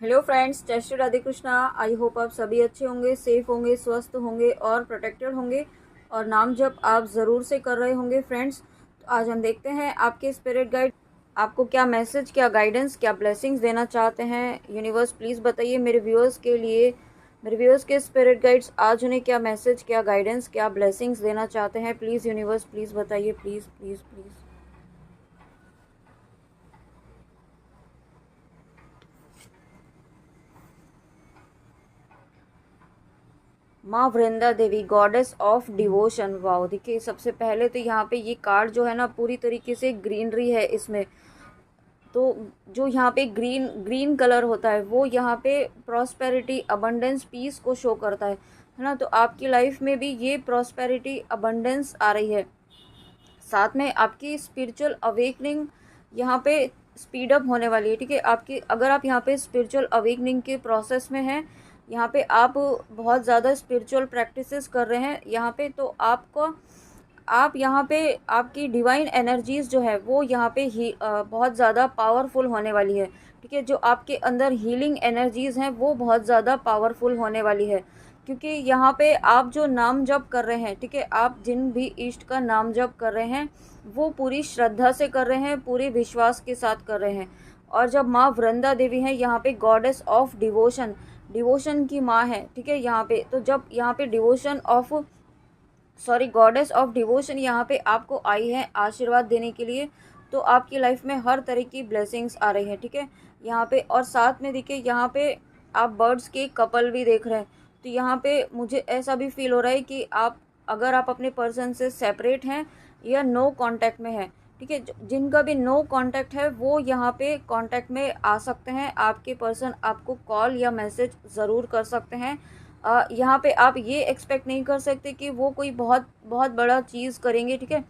Hello friends, जय Shri Radhe Krishna. I hope आप सभी अच्छे होंगे, सेफ होंगे, स्वस्थ होंगे और प्रोटेक्टेड होंगे और नाम जप आप ज़रूर से कर रहे होंगे। फ्रेंड्स, तो आज हम देखते हैं आपके स्पिरिट गाइड आपको क्या मैसेज, क्या गाइडेंस, क्या ब्लेसिंग्स देना चाहते हैं। यूनिवर्स प्लीज़ बताइए मेरे व्यूअर्स के लिए, मेरे व्यूअर्स के स्पिरिट गाइड्स आज उन्हें क्या मैसेज, क्या गाइडेंस, क्या ब्लेसिंग्स देना चाहते हैं। प्लीज़ यूनिवर्स प्लीज़ बताइए, प्लीज़ प्लीज़ प्लीज़। माँ Vrinda Devi, goddess of devotion. Wow, देखिए सबसे पहले तो यहाँ पे ये कार्ड जो है ना पूरी तरीके से ग्रीनरी है इसमें। तो जो यहाँ पे ग्रीन ग्रीन कलर होता है वो यहाँ पे प्रॉस्पेरिटी, अबंडेंस, पीस को शो करता है ना। तो आपकी लाइफ में भी ये प्रॉस्पेरिटी, अबंडेंस आ रही है। साथ में आपकी स्पिरिचुअल अवेकनिंग यहाँ पे स्पीड अप होने वाली है। ठीक है, आपकी अगर आप यहाँ पे स्पिरिचुअल अवेकनिंग के प्रोसेस में हैं, यहाँ पे आप बहुत ज़्यादा स्पिरिचुअल प्रैक्टिसेस कर रहे हैं यहाँ पे, तो आपको आप यहाँ पे आपकी डिवाइन एनर्जीज जो है वो यहाँ पे ही बहुत ज़्यादा पावरफुल होने वाली है। ठीक है, जो आपके अंदर हीलिंग एनर्जीज हैं वो बहुत ज़्यादा पावरफुल होने वाली है। क्योंकि यहाँ पे आप जो नाम जप कर रहे हैं, ठीक है, आप जिन भी इष्ट का नाम जप कर रहे हैं वो पूरी श्रद्धा से कर रहे हैं, पूरे विश्वास के साथ कर रहे हैं। और जब माँ वृंदा देवी है यहाँ पे गॉडेस ऑफ डिवोशन, डिवोशन की माँ है, ठीक है यहाँ पे, तो जब यहाँ पे devotion of goddess of devotion यहाँ पे आपको आई है आशीर्वाद देने के लिए, तो आपकी लाइफ में हर तरह की ब्लेसिंग्स आ रही हैं। ठीक है यहाँ पे, और साथ में देखिए यहाँ पे आप बर्ड्स के कपल भी देख रहे हैं। तो यहाँ पे मुझे ऐसा भी फील हो रहा है कि आप, अगर आप अपने पर्सन से सेपरेट हैं या नो कांटेक्ट में हैं, ठीक है, जिनका भी नो कांटेक्ट है वो यहाँ पे कांटेक्ट में आ सकते हैं। आपके पर्सन आपको कॉल या मैसेज ज़रूर कर सकते हैं। यहाँ पे आप ये एक्सपेक्ट नहीं कर सकते कि वो कोई बहुत बहुत बड़ा चीज़ करेंगे, ठीक है,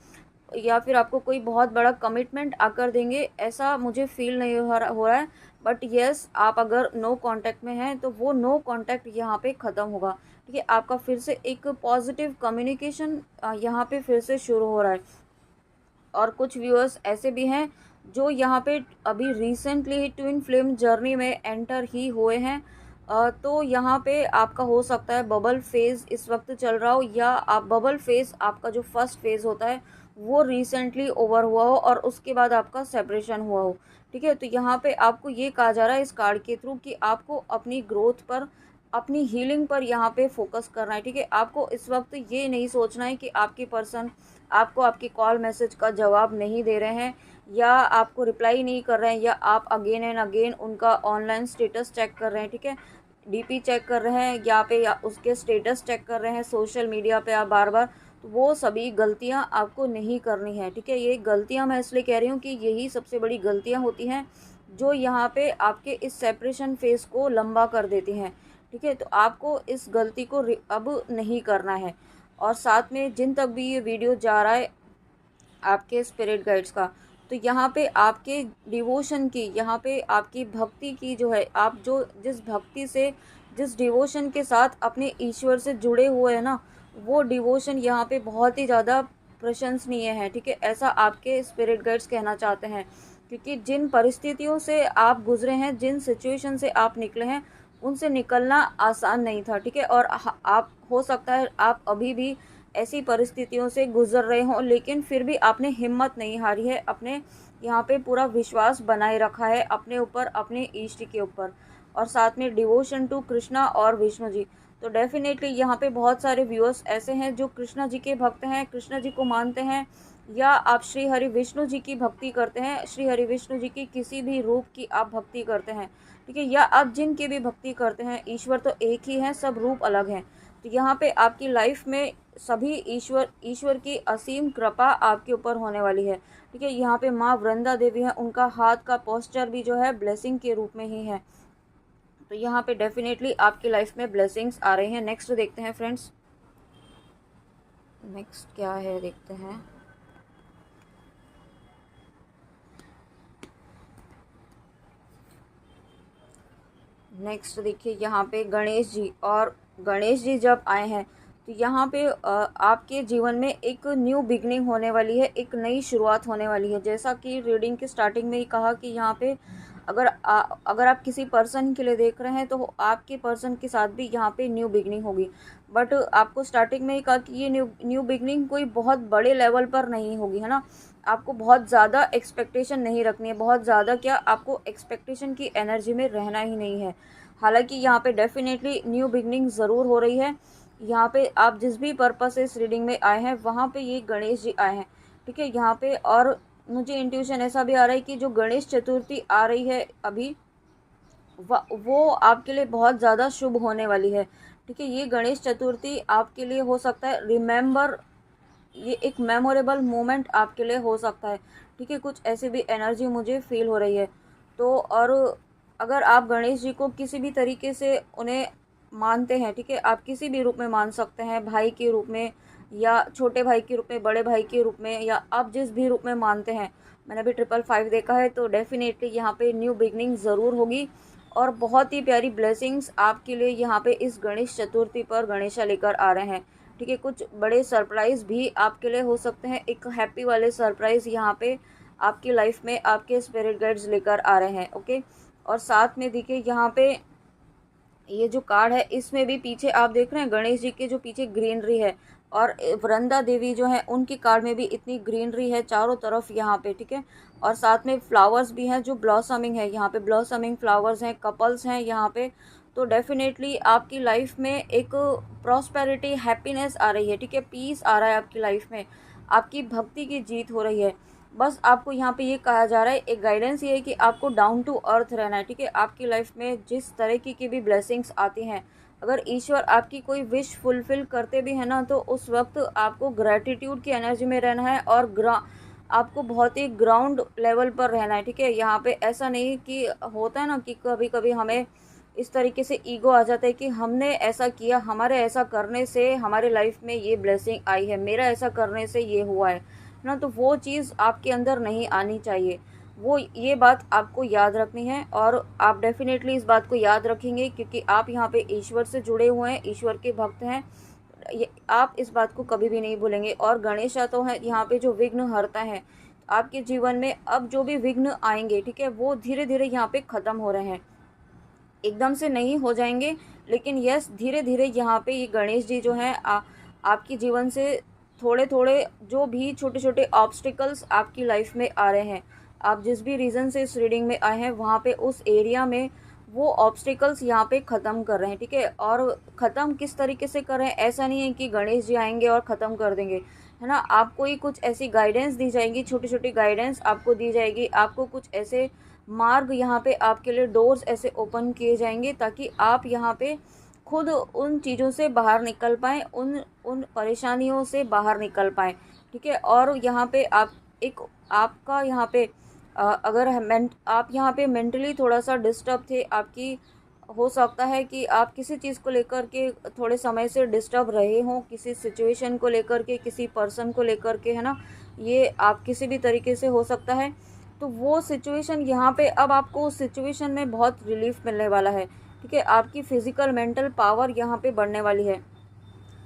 या फिर आपको कोई बहुत बड़ा कमिटमेंट आकर देंगे, ऐसा मुझे फील नहीं हो रहा है। बट येस, आप अगर नो कांटेक्ट में हैं तो वो नो कांटेक्ट यहाँ पे ख़त्म होगा। ठीक है, आपका फिर से एक पॉजिटिव कम्युनिकेशन यहाँ पे फिर से शुरू हो रहा है। और कुछ व्यूअर्स ऐसे भी हैं जो यहाँ पे अभी रिसेंटली ही ट्विन फ्लेम जर्नी में एंटर ही हुए हैं। तो यहाँ पे आपका हो सकता है बबल फेज़ इस वक्त चल रहा हो, या आप बबल फेज़, आपका जो फर्स्ट फेज़ होता है वो रिसेंटली ओवर हुआ हो और उसके बाद आपका सेपरेशन हुआ हो। ठीक है, तो यहाँ पे आपको ये कहा जा रहा है इस कार्ड के थ्रू कि आपको अपनी ग्रोथ पर, अपनी हीलिंग पर यहाँ पे फोकस करना है। ठीक है, आपको इस वक्त ये नहीं सोचना है कि आपकी पर्सन आपको आपकी कॉल मैसेज का जवाब नहीं दे रहे हैं, या आपको रिप्लाई नहीं कर रहे हैं, या आप अगेन एंड अगेन उनका ऑनलाइन स्टेटस चेक कर रहे हैं। ठीक है, डीपी चेक कर रहे हैं या उसके स्टेटस चेक कर रहे हैं सोशल मीडिया पे आप बार बार। तो वो सभी गलतियां आपको नहीं करनी है। ठीक है, ये गलतियां मैं इसलिए कह रही हूँ कि यही सबसे बड़ी गलतियां होती हैं जो यहाँ पे आपके इस सेपरेशन फेज को लंबा कर देती हैं। ठीक है, तो आपको इस गलती को अब नहीं करना है। और साथ में जिन तक भी ये वीडियो जा रहा है आपके स्पिरिट गाइड्स का, तो यहाँ पे आपके डिवोशन की, यहाँ पे आपकी भक्ति की जो है, आप जो जिस भक्ति से, जिस डिवोशन के साथ अपने ईश्वर से जुड़े हुए हैं ना, वो डिवोशन यहाँ पे बहुत ही ज़्यादा प्रशंसनीय है। ठीक है, ऐसा आपके स्पिरिट गाइड्स कहना चाहते हैं। क्योंकि जिन परिस्थितियों से आप गुजरे हैं, जिन सिचुएशन से आप निकले हैं, उनसे निकलना आसान नहीं था। ठीक है, और आप, हो सकता है आप अभी भी ऐसी परिस्थितियों से गुजर रहे हों, लेकिन फिर भी आपने हिम्मत नहीं हारी है, अपने यहाँ पे पूरा विश्वास बनाए रखा है अपने ऊपर, अपने इष्ट के ऊपर। और साथ में डिवोशन टू कृष्णा और विष्णु जी। तो डेफिनेटली यहाँ पे बहुत सारे व्यूअर्स ऐसे हैं जो कृष्णा जी के भक्त हैं, कृष्णा जी को मानते हैं, या आप श्री हरि विष्णु जी की भक्ति करते हैं, श्री हरि विष्णु जी की किसी भी रूप की आप भक्ति करते हैं। ठीक है, या आप जिनकी भी भक्ति करते हैं, ईश्वर तो एक ही है, सब रूप अलग हैं। तो यहाँ पे आपकी लाइफ में सभी ईश्वर की असीम कृपा आपके ऊपर होने वाली है। ठीक है, यहाँ पे माँ वृंदा देवी है, उनका हाथ का पोस्चर भी जो है ब्लेसिंग के रूप में ही है। तो यहाँ पे डेफिनेटली आपकी लाइफ में ब्लेसिंग्स आ रही हैं। नेक्स्ट देखते हैं फ्रेंड्स, नेक्स्ट क्या है देखते हैं। नेक्स्ट देखिए यहाँ पे गणेश जी, और गणेश जी जब आए हैं तो यहाँ पे आपके जीवन में एक न्यू बिगनिंग होने वाली है, एक नई शुरुआत होने वाली है। जैसा कि रीडिंग के स्टार्टिंग में ही कहा कि यहाँ पे अगर आप किसी पर्सन के लिए देख रहे हैं तो आपके पर्सन के साथ भी यहाँ पे न्यू बिगनिंग होगी। बट आपको स्टार्टिंग में ही कहा कि ये न्यू बिगनिंग कोई बहुत बड़े लेवल पर नहीं होगी, है ना। आपको बहुत ज़्यादा एक्सपेक्टेशन नहीं रखनी है, बहुत ज़्यादा क्या, आपको एक्सपेक्टेशन की एनर्जी में रहना ही नहीं है। हालांकि यहाँ पे डेफिनेटली न्यू बिगनिंग ज़रूर हो रही है। यहाँ पे आप जिस भी पर्पस से इस रीडिंग में आए हैं वहाँ पे ये गणेश जी आए हैं, ठीक है यहाँ पे। और मुझे इंट्यूशन ऐसा भी आ रहा है कि जो गणेश चतुर्थी आ रही है अभी, वो आपके लिए बहुत ज़्यादा शुभ होने वाली है, ठीक है। ये गणेश चतुर्थी आपके लिए हो सकता है रिमेंबर, ये एक मेमोरेबल मोमेंट आपके लिए हो सकता है, ठीक है। कुछ ऐसी भी एनर्जी मुझे फील हो रही है। तो और अगर आप गणेश जी को किसी भी तरीके से उन्हें मानते हैं, ठीक है, आप किसी भी रूप में मान सकते हैं, भाई के रूप में या छोटे भाई के रूप में, बड़े भाई के रूप में, या आप जिस भी रूप में मानते हैं। मैंने अभी 555 देखा है, तो डेफिनेटली यहाँ पे न्यू बिगनिंग ज़रूर होगी और बहुत ही प्यारी ब्लेसिंग्स आपके लिए यहाँ पे इस गणेश चतुर्थी पर गणेशा लेकर आ रहे हैं, ठीक है। कुछ बड़े सरप्राइज़ भी आपके लिए हो सकते हैं, एक हैप्पी वाले सरप्राइज़ यहाँ पे आपकी लाइफ में आपके स्पिरिट गाइड्स लेकर आ रहे हैं, ओके। और साथ में देखिए यहाँ पे ये जो कार्ड है इसमें भी पीछे आप देख रहे हैं गणेश जी के जो पीछे ग्रीनरी है, और वृंदा देवी जो है उनकी कार्ड में भी इतनी ग्रीनरी है चारों तरफ यहाँ पे, ठीक है। और साथ में फ्लावर्स भी हैं जो ब्लॉसमिंग है, यहाँ पे ब्लॉसमिंग फ्लावर्स हैं, कपल्स हैं यहाँ पे। तो डेफिनेटली आपकी लाइफ में एक प्रॉस्पेरिटी, हैप्पीनेस आ रही है, ठीक है, पीस आ रहा है आपकी लाइफ में, आपकी भक्ति की जीत हो रही है। बस आपको यहाँ पे ये कहा जा रहा है, एक गाइडेंस ये है कि आपको डाउन टू अर्थ रहना है, ठीक है। आपकी लाइफ में जिस तरह की भी ब्लेसिंग्स आती हैं, अगर ईश्वर आपकी कोई विश फुलफिल करते भी है ना, तो उस वक्त आपको ग्रैटिट्यूड की एनर्जी में रहना है और आपको बहुत ही ग्राउंड लेवल पर रहना है, ठीक है। यहाँ पे ऐसा नहीं कि होता है ना कि कभी कभी हमें इस तरीके से ईगो आ जाता है कि हमने ऐसा किया, हमारे ऐसा करने से हमारे लाइफ में ये ब्लेसिंग आई है, मेरा ऐसा करने से ये हुआ है ना। तो वो चीज़ आपके अंदर नहीं आनी चाहिए, वो ये बात आपको याद रखनी है। और आप डेफिनेटली इस बात को याद रखेंगे क्योंकि आप यहाँ पे ईश्वर से जुड़े हुए हैं, ईश्वर के भक्त हैं, ये आप इस बात को कभी भी नहीं भूलेंगे। और गणेशा तो है यहाँ पे जो विघ्न हरता है आपके जीवन में, अब जो भी विघ्न आएंगे, ठीक है, वो धीरे धीरे यहाँ पे ख़त्म हो रहे हैं, एकदम से नहीं हो जाएंगे, लेकिन यस धीरे धीरे यहाँ पे ये गणेश जी जो हैं आपके जीवन से थोड़े थोड़े जो भी छोटे छोटे ऑब्स्टिकल्स आपकी लाइफ में आ रहे हैं, आप जिस भी रीज़न से इस रीडिंग में आए हैं वहाँ पे उस एरिया में वो ऑब्स्टिकल्स यहाँ पे ख़त्म कर रहे हैं, ठीक है। और ख़त्म किस तरीके से कर रहे हैं, ऐसा नहीं है कि गणेश जी आएंगे और ख़त्म कर देंगे, है ना। आपको ही कुछ ऐसी गाइडेंस दी जाएगी, छोटी छोटी गाइडेंस आपको दी जाएगी, आपको कुछ ऐसे मार्ग यहाँ पे आपके लिए डोर्स ऐसे ओपन किए जाएंगे ताकि आप यहाँ पे खुद उन चीज़ों से बाहर निकल पाएँ, उन उन परेशानियों से बाहर निकल पाएँ, ठीक है। और यहाँ पे आप एक आपका यहाँ पे अगर आप यहाँ पे मेंटली थोड़ा सा डिस्टर्ब थे, आपकी हो सकता है कि आप किसी चीज़ को लेकर के थोड़े समय से डिस्टर्ब रहे हों, किसी सिचुएशन को लेकर के, किसी पर्सन को लेकर के, है ना, ये आप किसी भी तरीके से हो सकता है। तो वो सिचुएशन यहाँ पे अब आपको उस सिचुएशन में बहुत रिलीफ मिलने वाला है, ठीक है। आपकी फिजिकल मेंटल पावर यहाँ पे बढ़ने वाली है।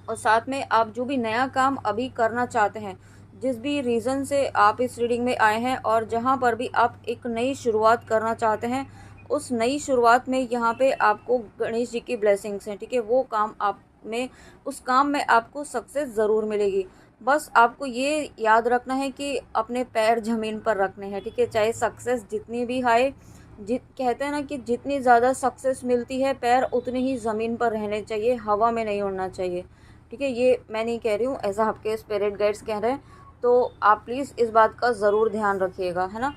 और साथ में आप जो भी नया काम अभी करना चाहते हैं, जिस भी रीज़न से आप इस रीडिंग में आए हैं और जहाँ पर भी आप एक नई शुरुआत करना चाहते हैं, उस नई शुरुआत में यहाँ पे आपको गणेश जी की ब्लेसिंग्स हैं, ठीक है। वो काम आप में उस काम में आपको सक्सेस ज़रूर मिलेगी। बस आपको ये याद रखना है कि अपने पैर ज़मीन पर रखने हैं, ठीक है। चाहे सक्सेस जितनी भी आए, कहते हैं ना कि जितनी ज़्यादा सक्सेस मिलती है पैर उतनी ही ज़मीन पर रहने चाहिए, हवा में नहीं उड़ना चाहिए, ठीक है। ये मैं नहीं कह रही हूँ, ऐसा आपके स्पिरिट गाइड्स कह रहे हैं, तो आप प्लीज़ इस बात का ज़रूर ध्यान रखिएगा, है ना।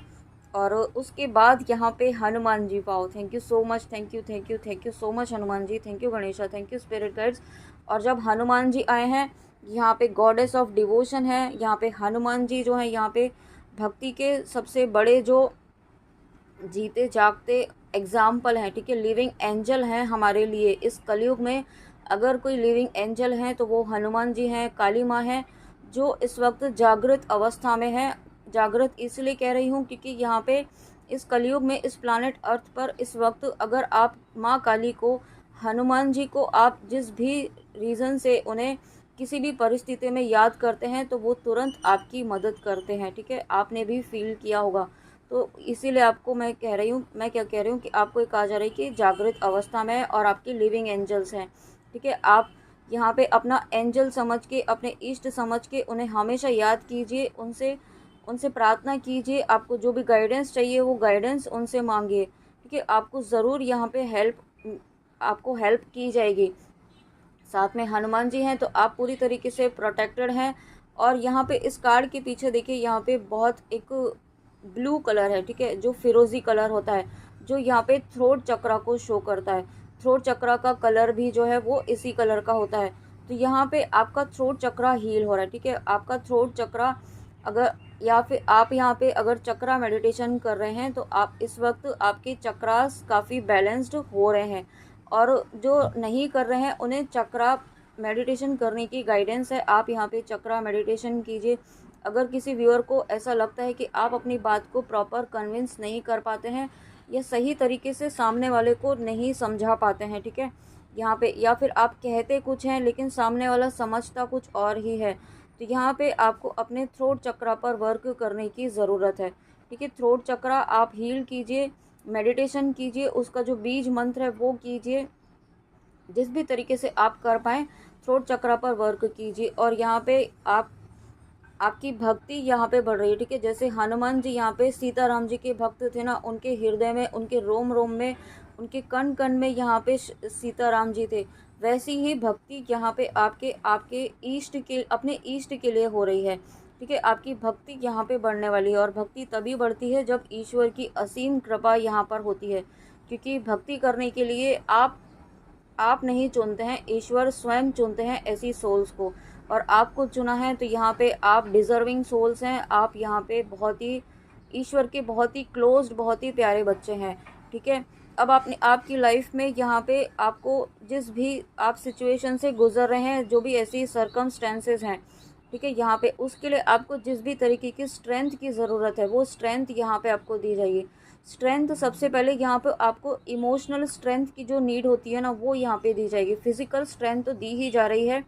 और उसके बाद यहाँ पे हनुमान जी पाओ, thank you so much, thank you thank you thank you so much Hanuman ji, thank you Ganesha, thank you spirit guides. और जब हनुमान जी आए हैं, यहाँ पे गॉडेस ऑफ डिवोशन है, यहाँ पे हनुमान जी जो है यहाँ पे भक्ति के सबसे बड़े जो जीते जागते एग्जाम्पल हैं, ठीक है, लिविंग एंजल हैं हमारे लिए इस कलयुग में। अगर कोई लिविंग एंजल हैं तो वो हनुमान जी हैं, काली माँ हैं, जो इस वक्त जागृत अवस्था में है। जागृत इसलिए कह रही हूँ क्योंकि यहाँ पे इस कलयुग में इस प्लानेट अर्थ पर इस वक्त अगर आप माँ काली को, हनुमान जी को आप जिस भी रीज़न से उन्हें किसी भी परिस्थिति में याद करते हैं तो वो तुरंत आपकी मदद करते हैं, ठीक है। आपने भी फील किया होगा। तो इसीलिए आपको मैं क्या कह रही हूँ कि आपको ये कहा जा रहा है कि जागृत अवस्था में है और आपकी लिविंग एंजल्स हैं। ठीक है, आप यहाँ पे अपना एंजल समझ के, अपने इष्ट समझ के उन्हें हमेशा याद कीजिए, उनसे उनसे प्रार्थना कीजिए। आपको जो भी गाइडेंस चाहिए वो गाइडेंस उनसे मांगिए। ठीक है, आपको ज़रूर यहाँ पे आपको हेल्प की जाएगी। साथ में हनुमान जी हैं तो आप पूरी तरीके से प्रोटेक्टेड हैं। और यहाँ पे इस कार्ड के पीछे देखिए, यहाँ पे बहुत एक ब्लू कलर है, ठीक है, जो फिरोजी कलर होता है, जो यहाँ पे थ्रोट चक्रा को शो करता है। थ्रोट चक्रा का कलर भी जो है वो इसी कलर का होता है। तो यहाँ पे आपका थ्रोट चक्रा हील हो रहा है। ठीक है, आपका थ्रोट चक्रा अगर, या फिर आप यहाँ पे अगर चक्रा मेडिटेशन कर रहे हैं तो आप इस वक्त आपके चक्रास काफ़ी बैलेंस्ड हो रहे हैं। और जो नहीं कर रहे हैं उन्हें चक्रा मेडिटेशन करने की गाइडेंस है। आप यहाँ पे चक्रा मेडिटेशन कीजिए। अगर किसी व्यूअर को ऐसा लगता है कि आप अपनी बात को प्रॉपर कन्विंस नहीं कर पाते हैं या सही तरीके से सामने वाले को नहीं समझा पाते हैं, ठीक है, यहाँ पे, या फिर आप कहते कुछ हैं लेकिन सामने वाला समझता कुछ और ही है, तो यहाँ पे आपको अपने थ्रोट चक्रा पर वर्क करने की ज़रूरत है। ठीक है, थ्रोट चक्रा आप हील कीजिए, मेडिटेशन कीजिए, उसका जो बीज मंत्र है वो कीजिए, जिस भी तरीके से आप कर पाएँ थ्रोट चक्रा पर वर्क कीजिए। और यहाँ पे आपकी भक्ति यहाँ पे बढ़ रही है। ठीक है, जैसे हनुमान जी यहाँ पे सीताराम जी के भक्त थे ना, उनके हृदय में, उनके रोम रोम में, उनके कण कण में यहाँ पे सीताराम जी थे, वैसी ही भक्ति यहाँ पे आपके आपके इष्ट के, अपने इष्ट के लिए हो रही है। ठीक है, आपकी भक्ति यहाँ पे बढ़ने वाली है। और भक्ति तभी बढ़ती है जब ईश्वर की असीम कृपा यहाँ पर होती है, क्योंकि भक्ति करने के लिए आप नहीं चुनते हैं, ईश्वर स्वयं चुनते हैं ऐसी सोल्स को। और आपको चुना है तो यहाँ पे आप डिज़र्विंग सोल्स हैं। आप यहाँ पे बहुत ही ईश्वर के बहुत ही क्लोज्ड, बहुत ही प्यारे बच्चे हैं। ठीक है, अब आपकी लाइफ में यहाँ पे आपको जिस भी आप सिचुएशन से गुजर रहे हैं, जो भी ऐसी सर्कमस्टेंसेस हैं, ठीक है, यहाँ पे उसके लिए आपको जिस भी तरीके की स्ट्रेंथ की ज़रूरत है वो स्ट्रेंथ यहाँ पे आपको दी जाएगी। स्ट्रेंथ सबसे पहले यहाँ पे आपको इमोशनल स्ट्रेंथ की जो नीड होती है ना वो यहाँ पे दी जाएगी। फिजिकल स्ट्रेंथ तो दी ही जा रही है,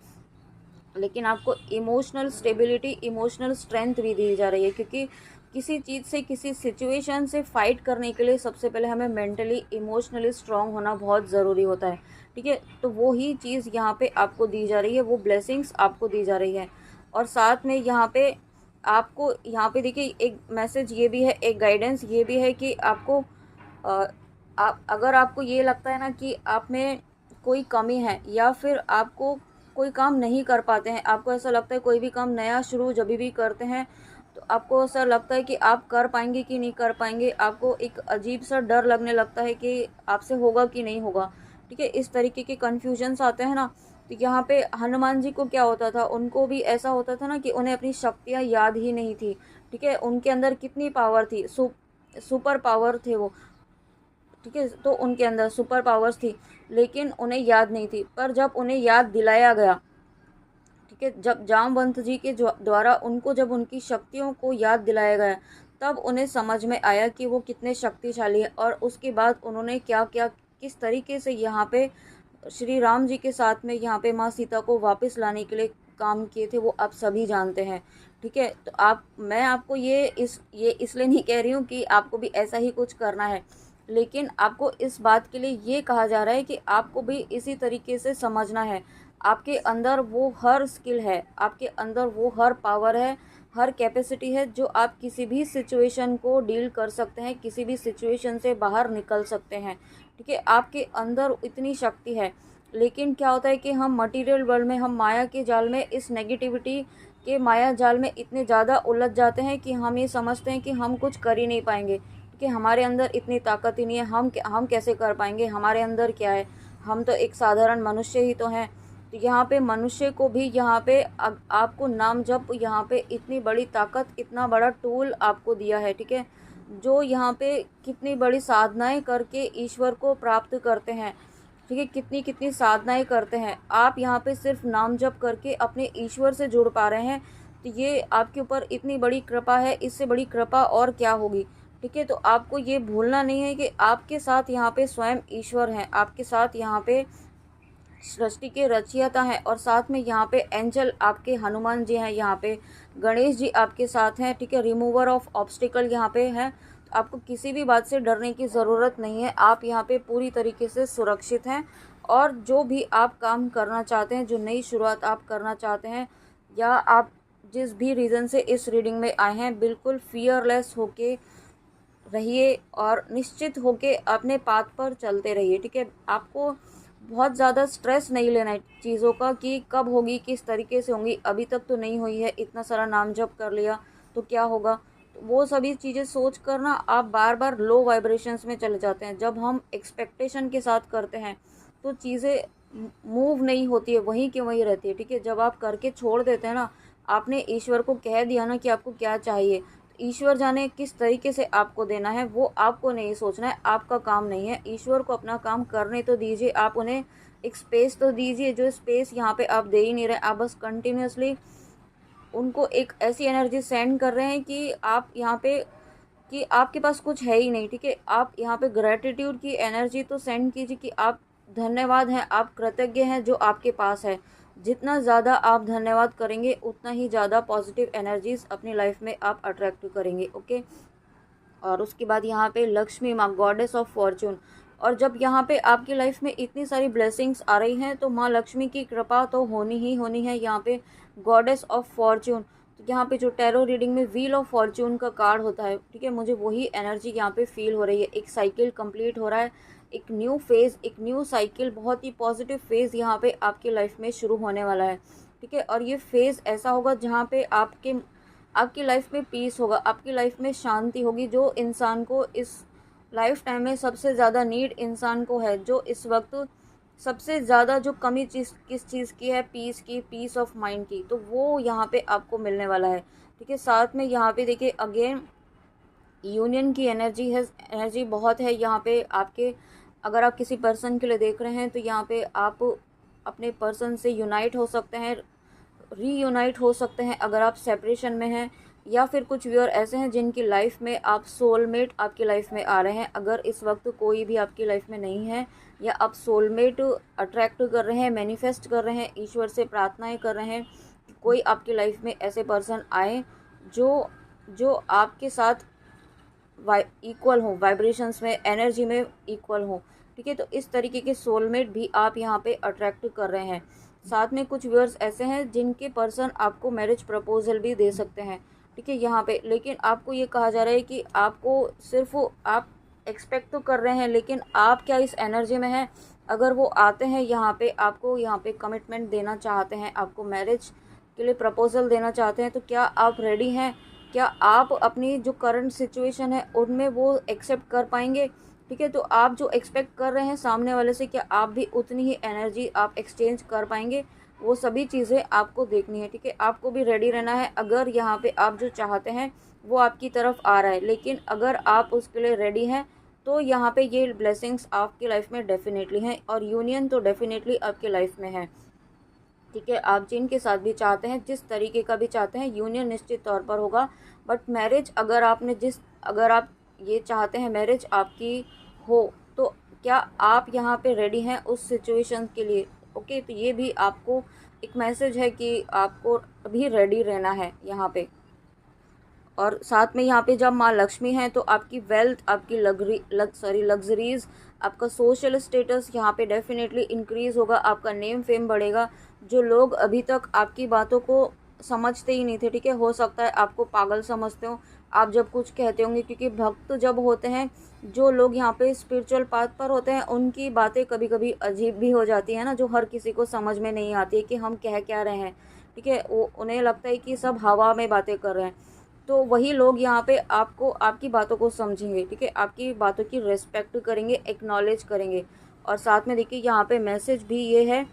लेकिन आपको इमोशनल स्टेबिलिटी, इमोशनल स्ट्रेंथ भी दी जा रही है, क्योंकि किसी चीज़ से, किसी सिचुएशन से फाइट करने के लिए सबसे पहले हमें मेंटली, इमोशनली स्ट्रांग होना बहुत ज़रूरी होता है। ठीक है, तो वो ही चीज़ यहाँ पे आपको दी जा रही है, वो ब्लेसिंग्स आपको दी जा रही है। और साथ में यहाँ पे आपको, यहाँ पे देखिए एक मैसेज ये भी है, एक गाइडेंस ये भी है कि आपको आप, अगर आपको ये लगता है ना कि आप में कोई कमी है या फिर आपको कोई काम नहीं कर पाते हैं, आपको ऐसा लगता है कोई भी काम नया शुरू जब भी करते हैं तो आपको ऐसा लगता है कि आप कर पाएंगे कि नहीं कर पाएंगे, आपको एक अजीब सा डर लगने लगता है कि आपसे होगा कि नहीं होगा। ठीक है, इस तरीके के कन्फ्यूजन्स आते हैं ना, तो यहाँ पे हनुमान जी को क्या होता था, उनको भी ऐसा होता था ना कि उन्हें अपनी शक्तियाँ याद ही नहीं थी। ठीक है, उनके अंदर कितनी पावर थी, सुपर पावर थे वो। ठीक है, तो उनके अंदर सुपर पावर्स थी लेकिन उन्हें याद नहीं थी। पर जब उन्हें याद दिलाया गया, ठीक है, जब जामवंत जी के द्वारा उनको जब उनकी शक्तियों को याद दिलाया गया, तब उन्हें समझ में आया कि वो कितने शक्तिशाली है। और उसके बाद उन्होंने क्या क्या, किस तरीके से यहाँ पे श्री राम जी के साथ में यहाँ पे माँ सीता को वापस लाने के लिए काम किए थे, वो आप सभी जानते हैं। ठीक है, तो मैं आपको ये इसलिए नहीं कह रही हूँ कि आपको भी ऐसा ही कुछ करना है, लेकिन आपको इस बात के लिए ये कहा जा रहा है कि आपको भी इसी तरीके से समझना है। आपके अंदर वो हर स्किल है, आपके अंदर वो हर पावर है, हर कैपेसिटी है, जो आप किसी भी सिचुएशन को डील कर सकते हैं, किसी भी सिचुएशन से बाहर निकल सकते हैं। ठीक है, आपके अंदर इतनी शक्ति है। लेकिन क्या होता है कि हम मटेरियल वर्ल्ड में, हम माया के जाल में, इस नेगेटिविटी के माया जाल में इतने ज़्यादा उलझ जाते हैं कि हम ये समझते हैं कि हम कुछ कर ही नहीं पाएंगे, कि हमारे अंदर इतनी ताकत ही नहीं है, हम कैसे कर पाएंगे, हमारे अंदर क्या है, हम तो एक साधारण मनुष्य ही तो हैं। तो यहाँ पे मनुष्य को भी यहाँ पे आपको नाम जप, यहाँ पे इतनी बड़ी ताकत, इतना बड़ा टूल आपको दिया है। ठीक है, जो यहाँ पे कितनी बड़ी साधनाएं करके ईश्वर को प्राप्त करते हैं। ठीक है, कितनी कितनी साधनाएं करते हैं, आप यहाँ पे सिर्फ नाम जप करके अपने ईश्वर से जुड़ पा रहे हैं, तो ये आपके ऊपर इतनी बड़ी कृपा है, इससे बड़ी कृपा और क्या होगी। ठीक है, तो आपको ये भूलना नहीं है कि आपके साथ यहाँ पे स्वयं ईश्वर हैं, आपके साथ यहाँ पे सृष्टि के रचयिता हैं, और साथ में यहाँ पे एंजल आपके हनुमान जी हैं, यहाँ पे गणेश जी आपके साथ हैं। ठीक है, रिमूवर ऑफ ऑब्स्टिकल यहाँ पे हैं। आपको किसी भी बात से डरने की ज़रूरत नहीं है। आप यहाँ पे पूरी तरीके से सुरक्षित हैं और जो भी आप काम करना चाहते हैं, जो नई शुरुआत आप करना चाहते हैं, या आप जिस भी रीज़न से इस रीडिंग में आए हैं, बिल्कुल फियरलेस होके रहिए और निश्चित होके अपने पाथ पर चलते रहिए। ठीक है, आपको बहुत ज़्यादा स्ट्रेस नहीं लेना है चीज़ों का कि कब होगी, किस तरीके से होंगी, अभी तक तो नहीं हुई है, इतना सारा नाम जप कर लिया तो क्या होगा। तो वो सभी चीज़ें सोच कर ना आप बार बार लो वाइब्रेशंस में चले जाते हैं। जब हम एक्सपेक्टेशन के साथ करते हैं तो चीज़ें मूव नहीं होती है, वहीं की वहीं रहती है। ठीक है, जब आप करके छोड़ देते हैं ना, आपने ईश्वर को कह दिया ना कि आपको क्या चाहिए, ईश्वर जाने किस तरीके से आपको देना है, वो आपको नहीं सोचना है, आपका काम नहीं है। ईश्वर को अपना काम करने तो दीजिए, आप उन्हें एक स्पेस तो दीजिए, जो स्पेस यहाँ पे आप दे ही नहीं रहे। आप बस कंटिन्यूअसली उनको एक ऐसी एनर्जी सेंड कर रहे हैं कि आप यहाँ पे कि आपके पास कुछ है ही नहीं। ठीक है, आप यहाँ पे ग्रेटिट्यूड की एनर्जी तो सेंड कीजिए कि आप धन्यवाद हैं, आप कृतज्ञ हैं जो आपके पास है। जितना ज़्यादा आप धन्यवाद करेंगे उतना ही ज़्यादा पॉजिटिव एनर्जीज अपनी लाइफ में आप अट्रैक्ट करेंगे। ओके, और उसके बाद यहाँ पे लक्ष्मी माँ, गॉडेस ऑफ फॉर्चून। और जब यहाँ पे आपकी लाइफ में इतनी सारी ब्लेसिंग्स आ रही हैं तो माँ लक्ष्मी की कृपा तो होनी ही होनी है। यहाँ पे गॉडेस ऑफ फॉर्चून, तो यहाँ पे जो टैरो रीडिंग में व्हील ऑफ फॉर्चून का कार्ड होता है, ठीक है, मुझे वही एनर्जी यहाँ पे फील हो रही है। एक साइकिल कंप्लीट हो रहा है, एक न्यू फेज़, एक न्यू साइकिल, बहुत ही पॉजिटिव फेज़ यहाँ पे आपकी लाइफ में शुरू होने वाला है। ठीक है, और ये फेज़ ऐसा होगा जहाँ पे आपकी लाइफ में पीस होगा, आपकी लाइफ में शांति होगी। जो इंसान को इस लाइफ टाइम में सबसे ज़्यादा नीड इंसान को है, जो इस वक्त सबसे ज़्यादा जो कमी चीज़ किस चीज़ की है, पीस की, पीस ऑफ माइंड की, तो वो यहाँ पे आपको मिलने वाला है। ठीक है, साथ में यहाँ पे देखिए अगेन यूनियन की एनर्जी है, एनर्जी बहुत है यहाँ पे आपके। अगर आप किसी पर्सन के लिए देख रहे हैं तो यहाँ पे आप अपने पर्सन से यूनाइट हो सकते हैं, रीयूनाइट हो सकते हैं अगर आप सेपरेशन में हैं, या फिर कुछ व्यूअर ऐसे हैं जिनकी लाइफ में आप सोलमेट आपकी लाइफ में आ रहे हैं। अगर इस वक्त कोई भी आपकी लाइफ में नहीं है, या आप सोलमेट अट्रैक्ट कर रहे हैं, मैनिफेस्ट कर रहे हैं, ईश्वर से प्रार्थनाएं कर रहे हैं कि कोई आपकी लाइफ में ऐसे पर्सन आए जो जो आपके साथ इक्वल हो, वाइब्रेशंस में, एनर्जी में इक्वल हो। ठीक है, तो इस तरीके के सोलमेट भी आप यहाँ पे अट्रैक्ट कर रहे हैं। साथ में कुछ व्यूअर्स ऐसे हैं जिनके पर्सन आपको मैरिज प्रपोजल भी दे सकते हैं। ठीक है, यहाँ पे लेकिन आपको ये कहा जा रहा है कि आपको सिर्फ आप एक्सपेक्ट तो कर रहे हैं, लेकिन आप क्या इस एनर्जी में हैं। अगर वो आते हैं यहाँ पे, आपको यहाँ पे कमिटमेंट देना चाहते हैं, आपको मैरिज के लिए प्रपोजल देना चाहते हैं, तो क्या आप रेडी हैं? क्या आप अपनी जो करंट सिचुएशन है उनमें वो एक्सेप्ट कर पाएंगे? ठीक है, तो आप जो एक्सपेक्ट कर रहे हैं सामने वाले से, क्या आप भी उतनी ही एनर्जी आप एक्सचेंज कर पाएंगे? वो सभी चीज़ें आपको देखनी है। ठीक है, आपको भी रेडी रहना है। अगर यहाँ पे आप जो चाहते हैं वो आपकी तरफ आ रहा है, लेकिन अगर आप उसके लिए रेडी हैं तो यहाँ पे ये ब्लेसिंग्स आपकी लाइफ में डेफिनेटली हैं, और यूनियन तो डेफिनेटली आपकी लाइफ में है। ठीक है, आप जिनके साथ भी चाहते हैं, जिस तरीके का भी चाहते हैं, यूनियन निश्चित तौर पर होगा। बट मैरिज अगर आप ये चाहते हैं मैरिज आपकी हो, तो क्या आप यहाँ पे रेडी हैं उस सिचुएशन के लिए? ओके, तो ये भी आपको एक मैसेज है कि आपको अभी रेडी रहना है यहाँ पे। और साथ में यहाँ पे जब माँ लक्ष्मी हैं तो आपकी वेल्थ, आपकी लग्जरीज, आपका सोशल स्टेटस यहाँ पे डेफिनेटली इंक्रीज होगा, आपका नेम फेम बढ़ेगा। जो लोग अभी तक आपकी बातों को समझते ही नहीं थे, ठीक है, हो सकता है आपको पागल समझते हो आप जब कुछ कहते होंगे, क्योंकि भक्त जब होते हैं, जो लोग यहाँ पे स्पिरिचुअल पाथ पर होते हैं, उनकी बातें कभी कभी अजीब भी हो जाती है ना, जो हर किसी को समझ में नहीं आती है कि हम कह क्या रहे हैं। ठीक है, वो उन्हें लगता है कि सब हवा में बातें कर रहे हैं। तो वही लोग यहाँ पे आपको, आपकी बातों को समझेंगे। ठीक है, आपकी बातों की रिस्पेक्ट करेंगे, एक्नॉलेज करेंगे। और साथ में देखिए यहाँ पे मैसेज भी ये है,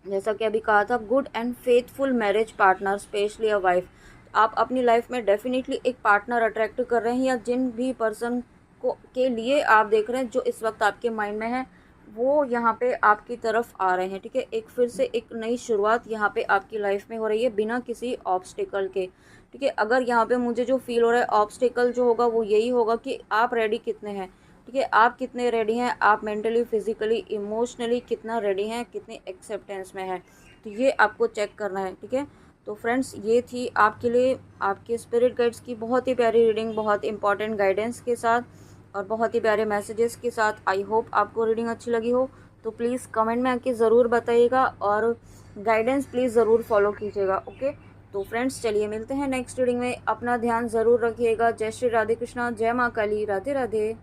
जैसा कि अभी कहा था, good and faithful marriage partner, specially a wife. आप अपनी लाइफ में डेफिनेटली एक पार्टनर अट्रैक्ट कर रहे हैं, या जिन भी पर्सन को के लिए आप देख रहे हैं जो इस वक्त आपके माइंड में है, वो यहाँ पे आपकी तरफ आ रहे हैं। ठीक है, एक फिर से एक नई शुरुआत यहाँ पे आपकी लाइफ में हो रही है, बिना किसी ऑब्स्टिकल के। ठीक है, अगर यहाँ पे मुझे जो फील हो रहा है, ऑब्स्टिकल जो होगा वो यही होगा कि आप रेडी कितने हैं। ठीक है, आप कितने रेडी हैं, आप मेंटली, फिजिकली, इमोशनली कितना रेडी हैं, कितने एक्सेप्टेंस में है, तो ये आपको चेक करना है। ठीक है, तो फ्रेंड्स ये थी आपके लिए आपके स्पिरिट गाइड्स की बहुत ही प्यारी रीडिंग, बहुत इंपॉर्टेंट गाइडेंस के साथ और बहुत ही प्यारे मैसेजेस के साथ। आई होप आपको रीडिंग अच्छी लगी हो, तो प्लीज़ कमेंट में आके ज़रूर बताइएगा और गाइडेंस प्लीज़ ज़रूर फॉलो कीजिएगा। ओके, तो फ्रेंड्स चलिए मिलते हैं नेक्स्ट रीडिंग में। अपना ध्यान ज़रूर रखिएगा। जय श्री राधे कृष्णा, जय माँ काली, राधे राधे।